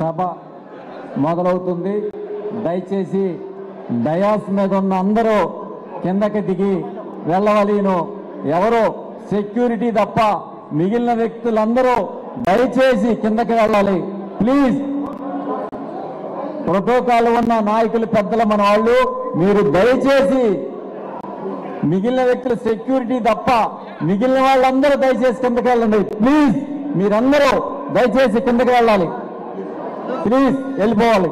సభ మొదలవుతుంది. దయచేసి డయాస్ మీద ఉన్న అందరూ కిందకి దిగి వెళ్ళవలేను. ఎవరో సెక్యూరిటీ తప్ప మిగిలిన వ్యక్తులందరూ దయచేసి కిందకి వెళ్ళాలి ప్లీజ్. ప్రోటోకాల్ ఉన్న నాయకులు పెద్దలు మన వాళ్ళు, మీరు దయచేసి మిగిలిన వ్యక్తుల సెక్యూరిటీ తప్ప మిగిలిన వాళ్ళందరూ దయచేసి కిందకి వెళ్ళండి ప్లీజ్. మీరందరూ దయచేసి కిందకి వెళ్ళాలి ప్లీజ్, వెళ్ళిపోవాలి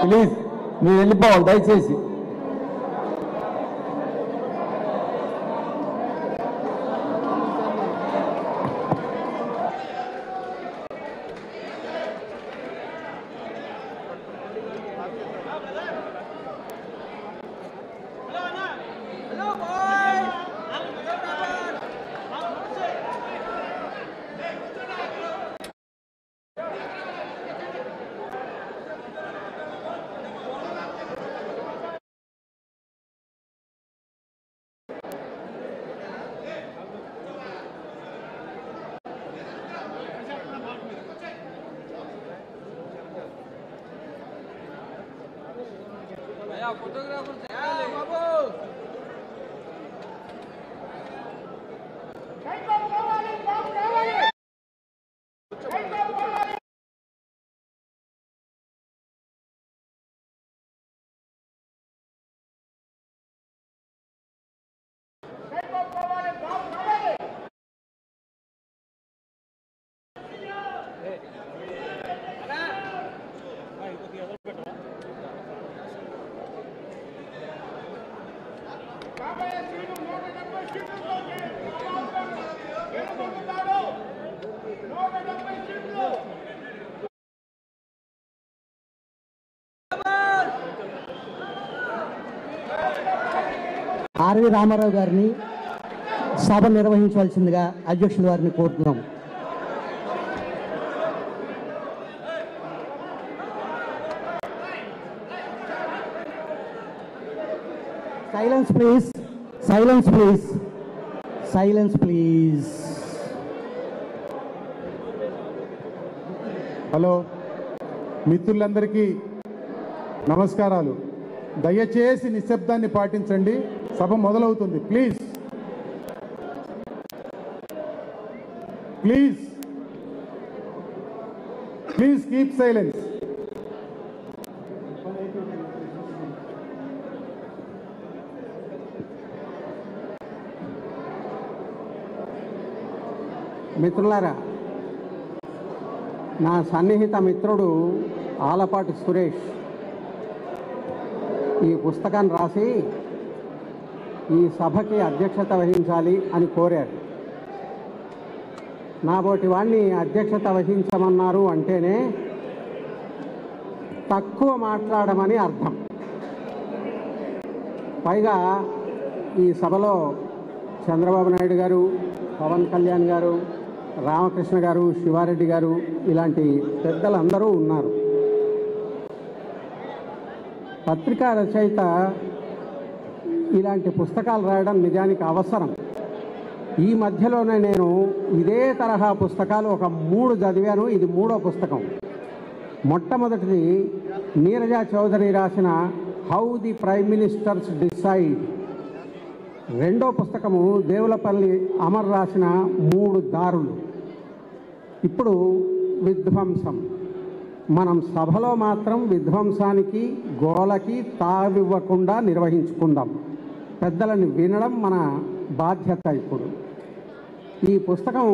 ప్లీజ్, మీరు వెళ్ళిపోవాలి దయచేసి. ఆర్వి రామారావు గారిని సభ నిర్వహించవలసిందిగా అధ్యక్షుల వారిని కోరుతున్నాం. Silence please, silence please, silence please. Hello మిత్రులందరికీ నమస్కారాలు. దయచేసి నిశ్శబ్దాన్ని పాటించండి, సభ మొదలవుతుంది. Please please please keep silence. మిత్రులారా, నా సన్నిహిత మిత్రుడు ఆలపాటి సురేష్ ఈ పుస్తకాన్ని రాసి ఈ సభకి అధ్యక్షత వహించాలి అని కోరారు. నాబోటి వాడిని అధ్యక్షత వహించమన్నారు అంటేనే తక్కువ మాట్లాడమని అర్థం. పైగా ఈ సభలో చంద్రబాబు నాయుడు గారు, పవన్ కళ్యాణ్ గారు, రామకృష్ణ గారు, శివారెడ్డి గారు ఇలాంటి పెద్దలందరూ ఉన్నారు. పత్రికా రచయిత ఇలాంటి పుస్తకాలు రాయడం నిజానికి అవసరం. ఈ మధ్యలోనే నేను ఇదే తరహా పుస్తకాలు ఒక 3 చదివాను. ఇది 3వ పుస్తకం. మొట్టమొదటిది నీరజ చౌదరి రాసిన how the prime ministers decide. 2వ పుస్తకము దేవులపల్లి అమర్ రాసిన 3 దారులు. ఇప్పుడు విధ్వంసం. మనం సభలో మాత్రం విధ్వంసానికి గోలకి తావివ్వకుండా నిర్వహించుకుందాం. పెద్దలను వినడం మన బాధ్యత. ఇప్పుడు ఈ పుస్తకం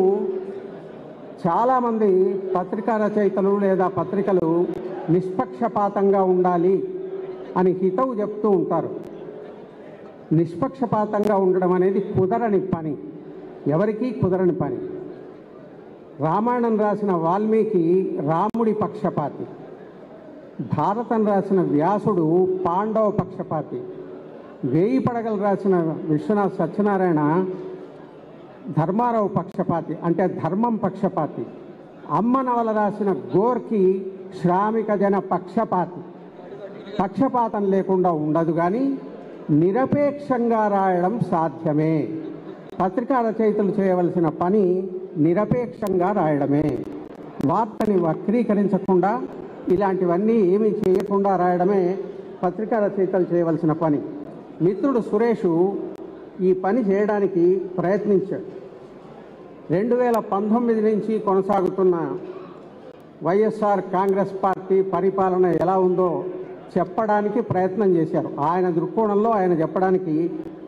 చాలామంది పత్రికా రచయితలు లేదా పత్రికలు నిష్పక్షపాతంగా ఉండాలి అని హితవు చెప్తూ ఉంటారు. నిష్పక్షపాతంగా ఉండడం అనేది కుదరని పని, ఎవరికీ కుదరని పని. రామాయణం రాసిన వాల్మీకి రాముడి పక్షపాతి, భారతం రాసిన వ్యాసుడు పాండవ పక్షపాతి, 1000 పడగలు రాసిన విశ్వనాథ్ సత్యనారాయణ ధర్మారావు పక్షపాతి, అంటే ధర్మం పక్షపాతి. అమ్మ నవల రాసిన గోర్కి శ్రామిక జన పక్షపాతి. పక్షపాతం లేకుండా ఉండదు, కానీ నిరపేక్షంగా రాయడం సాధ్యమే. పత్రికా రచయితలు చేయవలసిన పని నిరపేక్షంగా రాయడమే. వార్తని వక్రీకరించకుండా, ఇలాంటివన్నీ ఏమీ చేయకుండా రాయడమే పత్రికా రచయితలు చేయవలసిన పని. మిత్రుడు సురేషు ఈ పని చేయడానికి ప్రయత్నించాడు. 2019 నుంచి కొనసాగుతున్న వైఎస్ఆర్ కాంగ్రెస్ పార్టీ పరిపాలన ఎలా ఉందో చెప్పడానికి ప్రయత్నం చేశారు. ఆయన దృక్కోణంలో ఆయన చెప్పడానికి